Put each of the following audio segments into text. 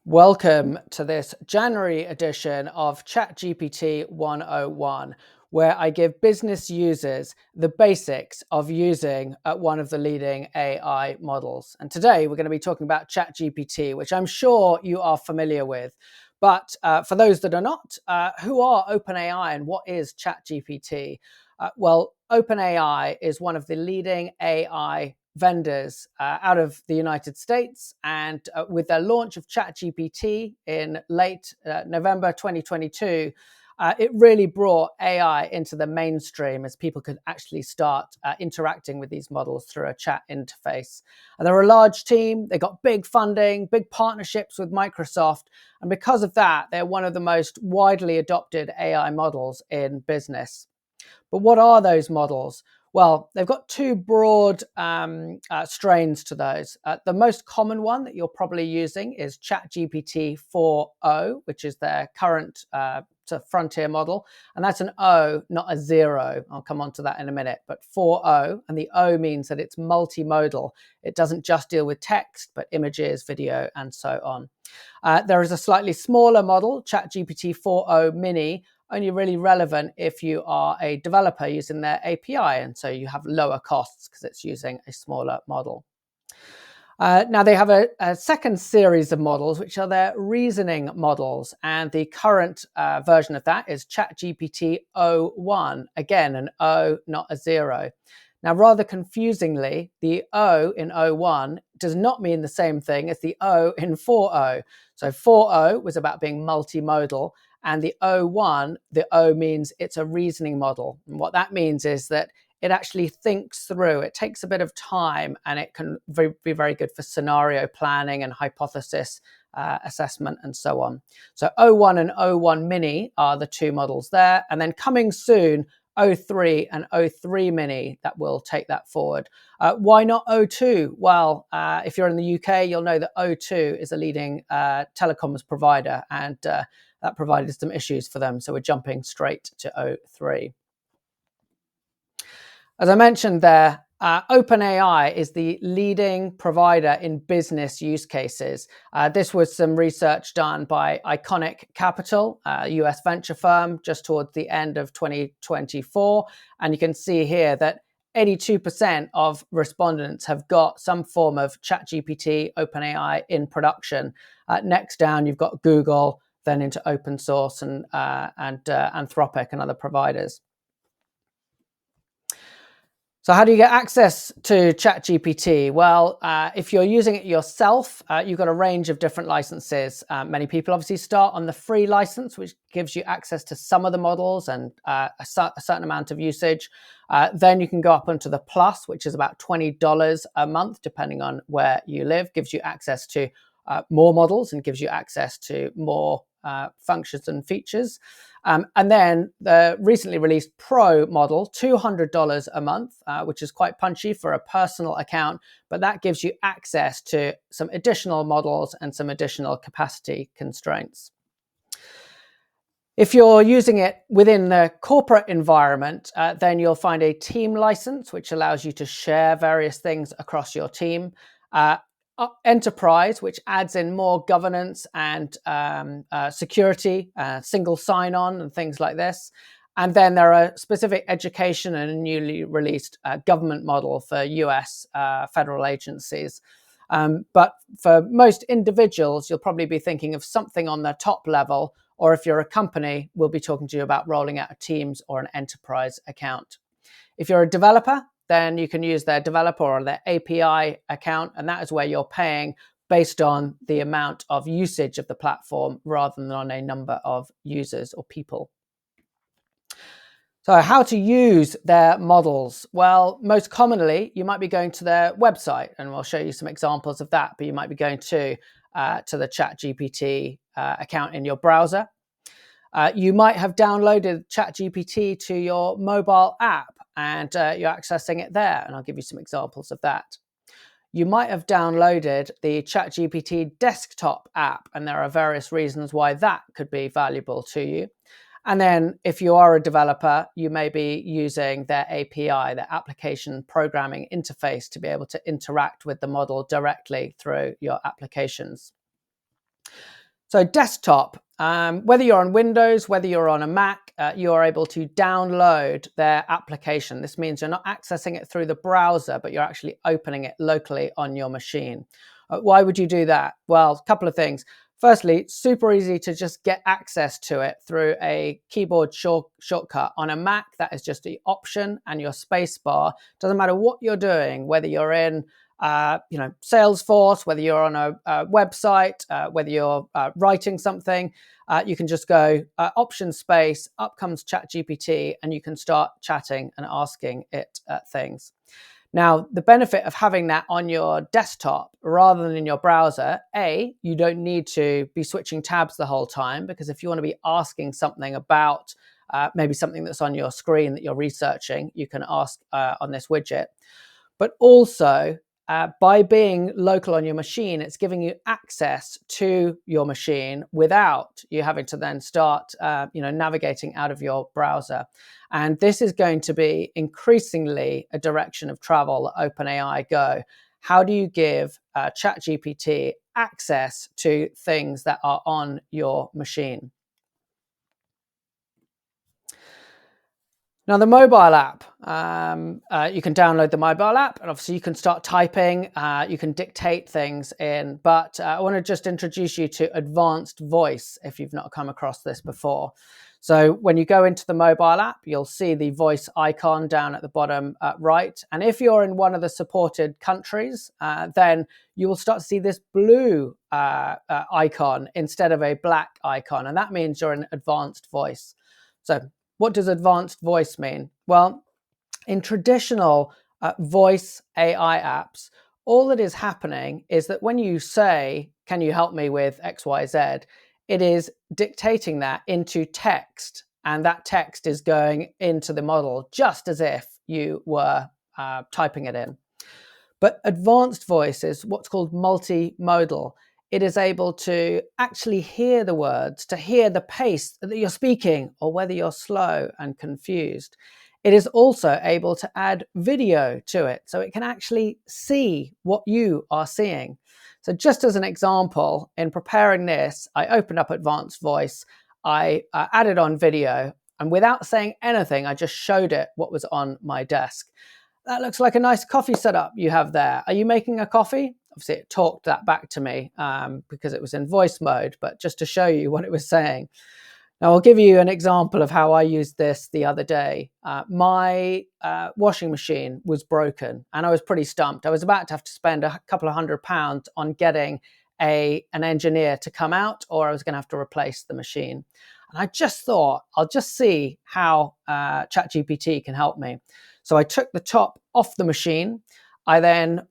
Welcome to this January edition of ChatGPT 101, where I give business users the basics of using one of the leading AI models. And today we're going to be talking about ChatGPT, which I'm sure you are familiar with. But for those that are not, who are OpenAI and what is ChatGPT? OpenAI is one of the leading AI vendors out of the United States, and with their launch of ChatGPT in late November 2022, it really brought AI into the mainstream as people could actually start interacting with these models through a chat interface. And they're a large team, they got big funding, big partnerships with Microsoft, and because of that, they're one of the most widely adopted AI models in business. But what are those models? Well, they've got two broad strains to those. The most common one that you're probably using is ChatGPT 4.0, which is their current frontier model. And that's an O, not a zero. I'll come on to that in a minute. But 4.0, and the O means that it's multimodal. It doesn't just deal with text, but images, video, and so on. There is a slightly smaller model, ChatGPT 4.0 Mini, only really relevant if you are a developer using their API, and so you have lower costs because it's using a smaller model. Now they have a second series of models, which are their reasoning models, and the current version of that is ChatGPT o1, again an O, not a zero. Now, rather confusingly, the O in O1 does not mean the same thing as the O in 4.0. So 4.0 was about being multimodal, and the O1, the O means it's a reasoning model. And what that means is that it actually thinks through, it takes a bit of time, and it can be very good for scenario planning and hypothesis assessment and so on. So O1 and O1 Mini are the two models there. And then coming soon, O3 and O3 Mini that will take that forward. Why not O2? Well, if you're in the UK, you'll know that O2 is a leading telecoms provider, and that provided some issues for them. So we're jumping straight to O3. As I mentioned there, OpenAI is the leading provider in business use cases. This was some research done by Iconic Capital, a US venture firm, just towards the end of 2024. And you can see here that 82% of respondents have got some form of ChatGPT, OpenAI in production. Next down, you've got Google, then into open source and Anthropic and other providers. So how do you get access to ChatGPT? Well, if you're using it yourself, you've got a range of different licenses. Many people obviously start on the free license, which gives you access to some of the models and a certain amount of usage. Then you can go up onto the Plus, which is about $20 a month, depending on where you live, gives you access to more models and gives you access to more functions and features. And then the recently released Pro model, $200 a month, which is quite punchy for a personal account, but that gives you access to some additional models and some additional capacity constraints. If you're using it within the corporate environment, then you'll find a team license, which allows you to share various things across your team. Enterprise, which adds in more governance and security, single sign-on and things like this. And then there are specific education and a newly released government model for US federal agencies. But for most individuals, you'll probably be thinking of something on the top level, or if you're a company, we'll be talking to you about rolling out a Teams or an enterprise account. If you're a developer, then you can use their developer or their API account, and that is where you're paying based on the amount of usage of the platform rather than on a number of users or people. So how to use their models? Well, most commonly, you might be going to their website, and we'll show you some examples of that, but you might be going to the ChatGPT account in your browser. You might have downloaded ChatGPT to your mobile app, and you're accessing it there, and I'll give you some examples of that. You might have downloaded the ChatGPT desktop app, and there are various reasons why that could be valuable to you. And then if you are a developer, you may be using their API, their application programming interface, to be able to interact with the model directly through your applications. So desktop, whether you're on Windows, whether you're on a Mac, you are able to download their application. This means you're not accessing it through the browser, but you're actually opening it locally on your machine. Why would you do that? Well, a couple of things. Firstly, super easy to just get access to it through a keyboard shortcut. On a Mac, that is just the option and your space bar. Doesn't matter what you're doing, whether you're in Salesforce, whether you're on a website, whether you're writing something, you can just go option space, up comes ChatGPT, and you can start chatting and asking it things. Now, the benefit of having that on your desktop rather than in your browser, you don't need to be switching tabs the whole time, because if you want to be asking something about maybe something that's on your screen that you're researching, you can ask on this widget. But also, by being local on your machine, it's giving you access to your machine without you having to then start navigating out of your browser. And this is going to be increasingly a direction of travel that OpenAI go. How do you give ChatGPT access to things that are on your machine? Now, the mobile app, you can download the mobile app, and obviously you can start typing, you can dictate things in, but I want to just introduce you to advanced voice if you've not come across this before. So when you go into the mobile app, you'll see the voice icon down at the bottom right. And if you're in one of the supported countries, then you will start to see this blue icon instead of a black icon. And that means you're in advanced voice. So what does advanced voice mean? Well, in traditional voice AI apps, all that is happening is that when you say, can you help me with XYZ, it is dictating that into text. And that text is going into the model just as if you were typing it in. But advanced voice is what's called multimodal. It is able to actually hear the words, to hear the pace that you're speaking, or whether you're slow and confused. It is also able to add video to it, so it can actually see what you are seeing. So just as an example, in preparing this, I opened up advanced voice, I added on video, and without saying anything, I just showed it what was on my desk. That looks like a nice coffee setup you have there. Are you making a coffee? Obviously, it talked that back to me because it was in voice mode, but just to show you what it was saying. Now, I'll give you an example of how I used this the other day. My washing machine was broken and I was pretty stumped. I was about to have to spend a couple of £100 on getting an engineer to come out, or I was going to have to replace the machine. And I just thought, I'll just see how ChatGPT can help me. So I took the top off the machine. I then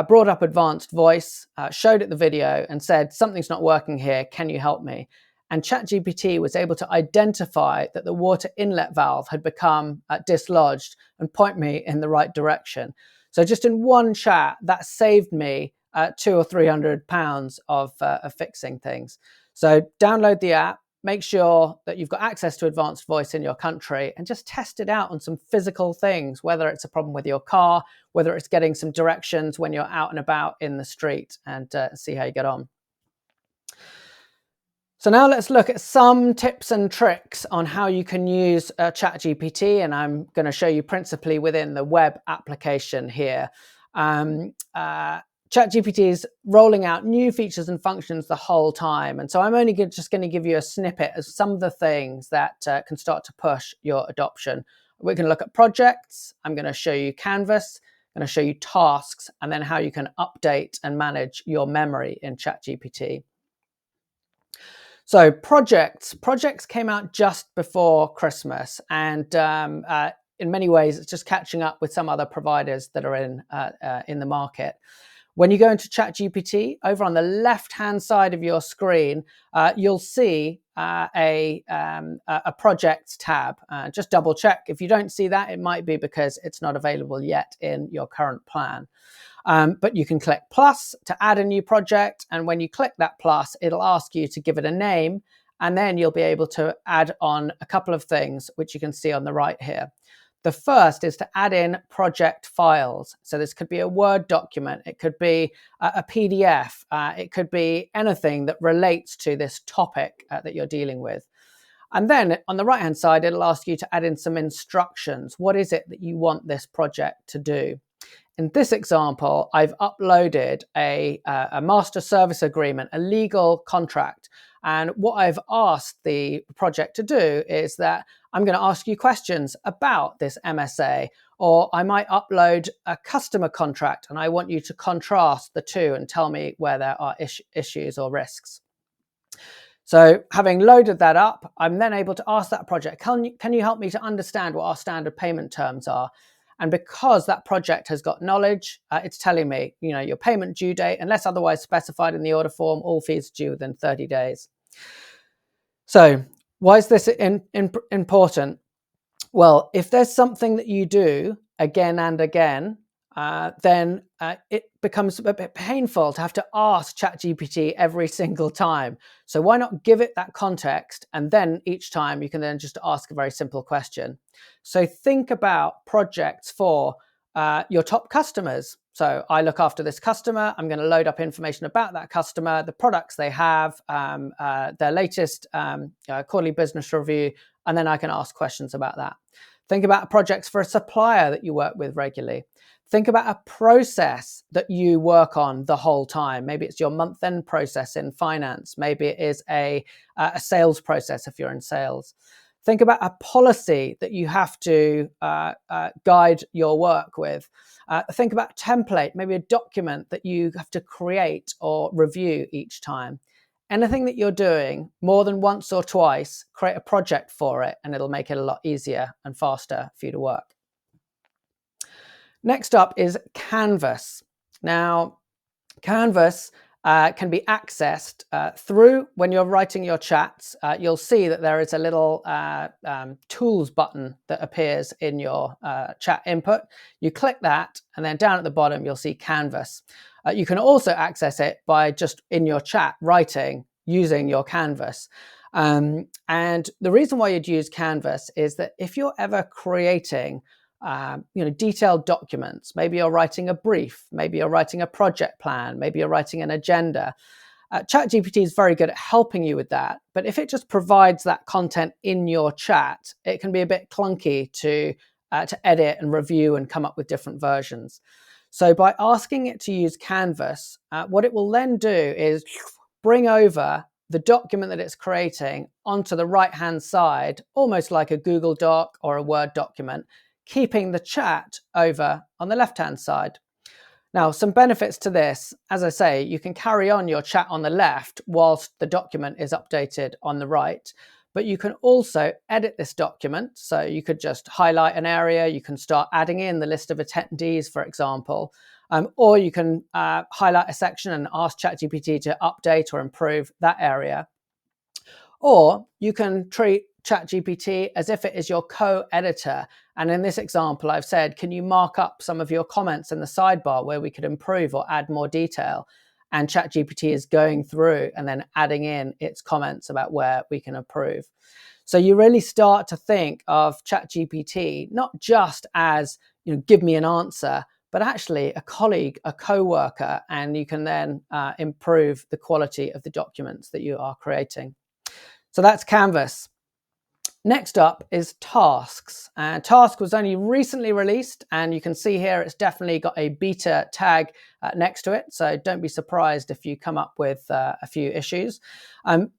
brought up advanced voice, showed it the video and said, something's not working here. Can you help me? And ChatGPT was able to identify that the water inlet valve had become dislodged and point me in the right direction. So just in one chat, that saved me £200 or £300 of fixing things. So download the app. Make sure that you've got access to advanced voice in your country and just test it out on some physical things, whether it's a problem with your car, whether it's getting some directions when you're out and about in the street, and see how you get on. So now let's look at some tips and tricks on how you can use ChatGPT, and I'm going to show you principally within the web application here. ChatGPT is rolling out new features and functions the whole time. And so I'm only just going to give you a snippet of some of the things that can start to push your adoption. We're going to look at projects. I'm going to show you Canvas. I'm going to show you tasks, and then how you can update and manage your memory in ChatGPT. So projects came out just before Christmas, and in many ways, it's just catching up with some other providers that are in the market. When you go into ChatGPT, over on the left-hand side of your screen, you'll see a projects tab. Just double check. If you don't see that, it might be because it's not available yet in your current plan. But you can click plus to add a new project. And when you click that plus, it'll ask you to give it a name. And then you'll be able to add on a couple of things, which you can see on the right here. The first is to add in project files. So this could be a Word document, it could be a PDF, it could be anything that relates to this topic that you're dealing with. And then on the right-hand side, it'll ask you to add in some instructions. What is it that you want this project to do? In this example, I've uploaded a master service agreement, a legal contract. And what I've asked the project to do is that I'm going to ask you questions about this MSA, or I might upload a customer contract and I want you to contrast the two and tell me where there are issues or risks. So having loaded that up, I'm then able to ask that project, can you help me to understand what our standard payment terms are? And because that project has got knowledge, it's telling me, your payment due date, unless otherwise specified in the order form, all fees due within 30 days. So why is this important? Well, if there's something that you do again and again, then it becomes a bit painful to have to ask ChatGPT every single time. So why not give it that context, and then each time you can then just ask a very simple question. So think about projects for your top customers. So I look after this customer. I'm going to load up information about that customer, the products they have, their latest quarterly business review, and then I can ask questions about that. Think about projects for a supplier that you work with regularly. Think about a process that you work on the whole time. Maybe it's your month-end process in finance. Maybe it is a sales process if you're in sales. Think about a policy that you have to guide your work with. Think about a template, maybe a document that you have to create or review each time. Anything that you're doing more than once or twice, create a project for it, and it'll make it a lot easier and faster for you to work. Next up is Canvas. Now, Canvas can be accessed through, when you're writing your chats, you'll see that there is a little tools button that appears in your chat input. You click that, and then down at the bottom, you'll see Canvas. You can also access it by just in your chat writing using your Canvas. And the reason why you'd use Canvas is that if you're ever creating detailed documents, maybe you're writing a brief, maybe you're writing a project plan, maybe you're writing an agenda, ChatGPT is very good at helping you with that. But if it just provides that content in your chat, it can be a bit clunky to edit and review and come up with different versions. So by asking it to use Canvas, what it will then do is bring over the document that it's creating onto the right-hand side, almost like a Google Doc or a Word document, keeping the chat over on the left-hand side. Now, some benefits to this, as I say, you can carry on your chat on the left whilst the document is updated on the right, but you can also edit this document. So you could just highlight an area, you can start adding in the list of attendees, for example, or you can highlight a section and ask ChatGPT to update or improve that area. Or you can treat ChatGPT as if it is your co-editor. And in this example, I've said, can you mark up some of your comments in the sidebar where we could improve or add more detail? And ChatGPT is going through and then adding in its comments about where we can improve. So you really start to think of ChatGPT not just as, give me an answer, but actually a colleague, a co-worker, and you can then improve the quality of the documents that you are creating. So that's Canvas. Next up is Tasks. Task was only recently released, and you can see here it's definitely got a beta tag next to it. So don't be surprised if you come up with a few issues.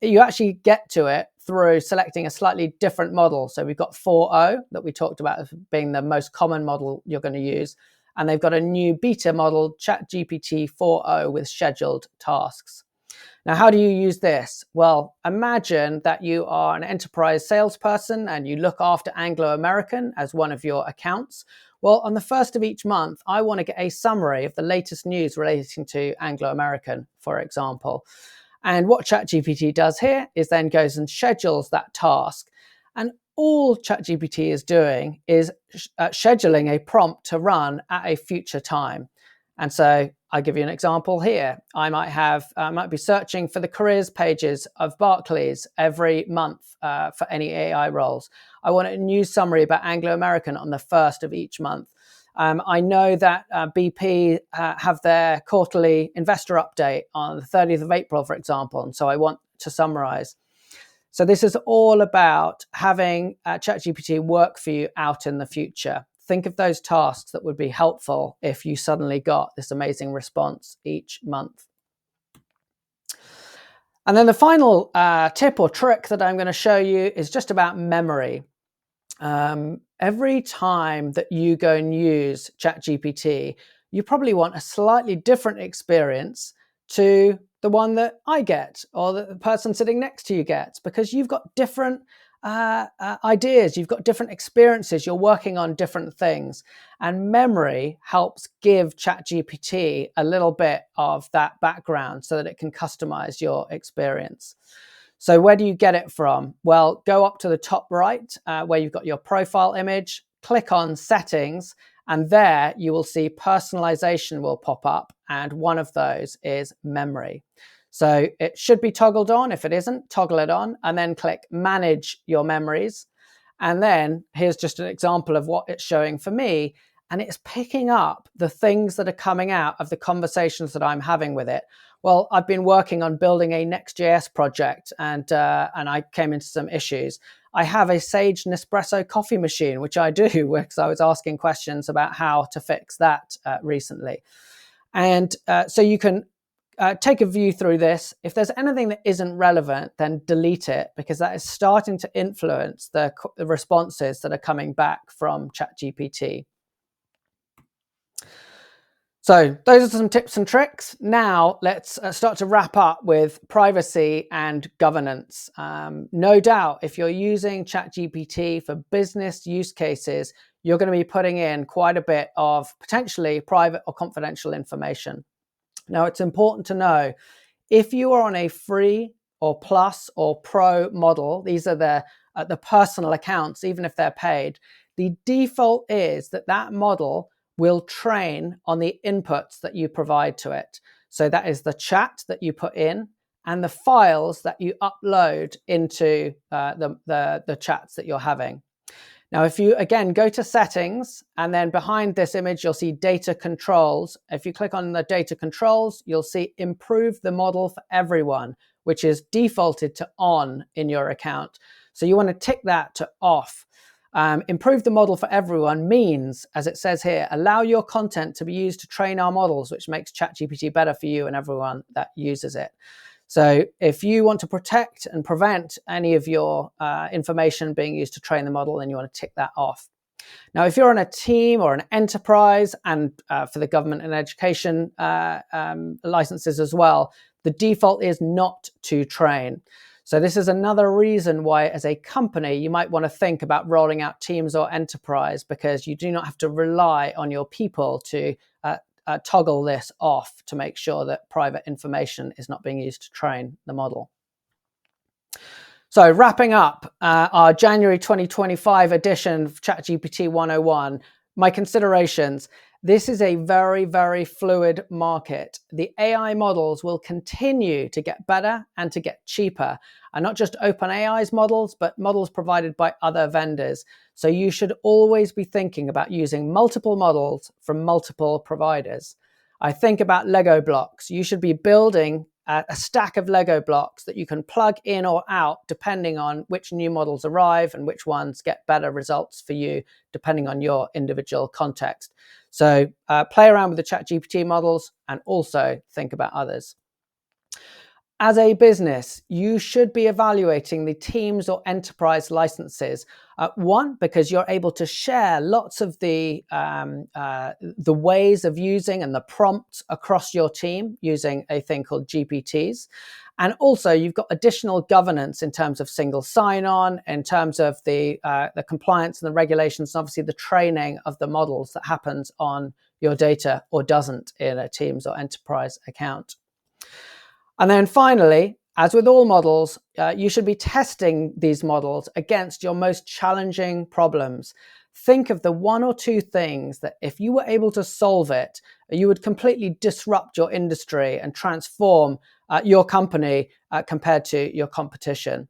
You actually get to it through selecting a slightly different model. So we've got 4.0 that we talked about as being the most common model you're going to use. And they've got a new beta model, ChatGPT 4.0, with scheduled tasks. Now, how do you use this? Well, imagine that you are an enterprise salesperson and you look after Anglo-American as one of your accounts. Well, on the first of each month, I want to get a summary of the latest news relating to Anglo-American, for example. And what ChatGPT does here is then goes and schedules that task. And all ChatGPT is doing is scheduling a prompt to run at a future time. And so I'll give you an example here. I might be searching for the careers pages of Barclays every month for any AI roles. I want a news summary about Anglo American on the first of each month. I know that BP have their quarterly investor update on the 30th of April, for example, and so I want to summarize. So this is all about having ChatGPT work for you out in the future. Think of those tasks that would be helpful if you suddenly got this amazing response each month. And then the final tip or trick that I'm going to show you is just about memory. Every time that you go and use ChatGPT, you probably want a slightly different experience to the one that I get or that the person sitting next to you gets, because you've got different ideas, you've got different experiences, you're working on different things. And memory helps give ChatGPT a little bit of that background so that it can customize your experience. So where do you get it from? Well, go up to the top right where you've got your profile image, click on settings, and there you will see personalization will pop up, and one of those is memory. So it should be toggled on. If it isn't, toggle it on and then click manage your memories. And then here's just an example of what it's showing for me. And it's picking up the things that are coming out of the conversations that I'm having with it. Well, I've been working on building a Next.js project and I came into some issues. I have a Sage Nespresso coffee machine, which I do because I was asking questions about how to fix that recently. And so you can take a view through this. If there's anything that isn't relevant, then delete it, because that is starting to influence the responses that are coming back from ChatGPT. So those are some tips and tricks. Now let's start to wrap up with privacy and governance. No doubt, if you're using ChatGPT for business use cases, you're going to be putting in quite a bit of potentially private or confidential information. Now, it's important to know if you are on a free or plus or pro model, these are the personal accounts, even if they're paid, the default is that that model will train on the inputs that you provide to it. So that is the chat that you put in and the files that you upload into the chats that you're having. Now, if you, again, go to settings and then behind this image, you'll see data controls. If you click on the data controls, you'll see improve the model for everyone, which is defaulted to on in your account. So you want to tick that to off. Improve the model for everyone means, as it says here, allow your content to be used to train our models, which makes ChatGPT better for you and everyone that uses it. So if you want to protect and prevent any of your information being used to train the model, then you want to tick that off. Now, if you're on a team or an enterprise, and for the government and education licenses as well, the default is not to train. So this is another reason why, as a company, you might want to think about rolling out Teams or Enterprise, because you do not have to rely on your people to toggle this off to make sure that private information is not being used to train the model. So wrapping up our January 2025 edition of ChatGPT 101, my considerations. This is a very, very fluid market. The AI models will continue to get better and to get cheaper. And not just OpenAI's models, but models provided by other vendors. So you should always be thinking about using multiple models from multiple providers. I think about Lego blocks. You should be building a stack of Lego blocks that you can plug in or out depending on which new models arrive and which ones get better results for you depending on your individual context. So play around with the ChatGPT models and also think about others. As a business, you should be evaluating the Teams or enterprise licenses. One, because you're able to share lots of the ways of using and the prompts across your team using a thing called GPTs. And also, you've got additional governance in terms of single sign-on, in terms of the compliance and the regulations, and obviously the training of the models that happens on your data or doesn't in a Teams or enterprise account. And then finally, as with all models, you should be testing these models against your most challenging problems. think of the one or two things that if you were able to solve it, you would completely disrupt your industry and transform your company compared to your competition.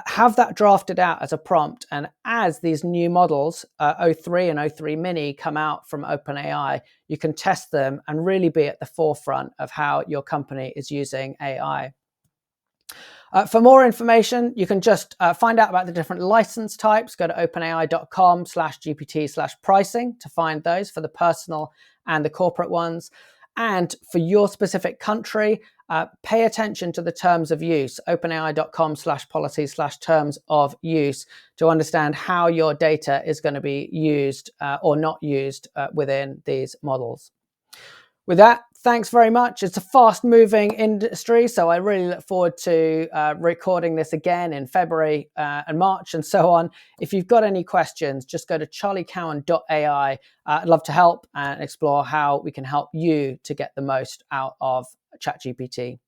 Have that drafted out as a prompt, and as these new models, O3 and O3 Mini, come out from OpenAI, you can test them and really be at the forefront of how your company is using AI. For more information, you can just find out about the different license types. Go to openai.com/GPT/pricing to find those for the personal and the corporate ones. And for your specific country, pay attention to the terms of use, openai.com/policy/terms of use, to understand how your data is going to be used or not used within these models. With that, thanks very much. It's a fast-moving industry, so I really look forward to recording this again in February and March and so on. If you've got any questions, just go to charliecowan.ai. I'd love to help and explore how we can help you to get the most out of ChatGPT.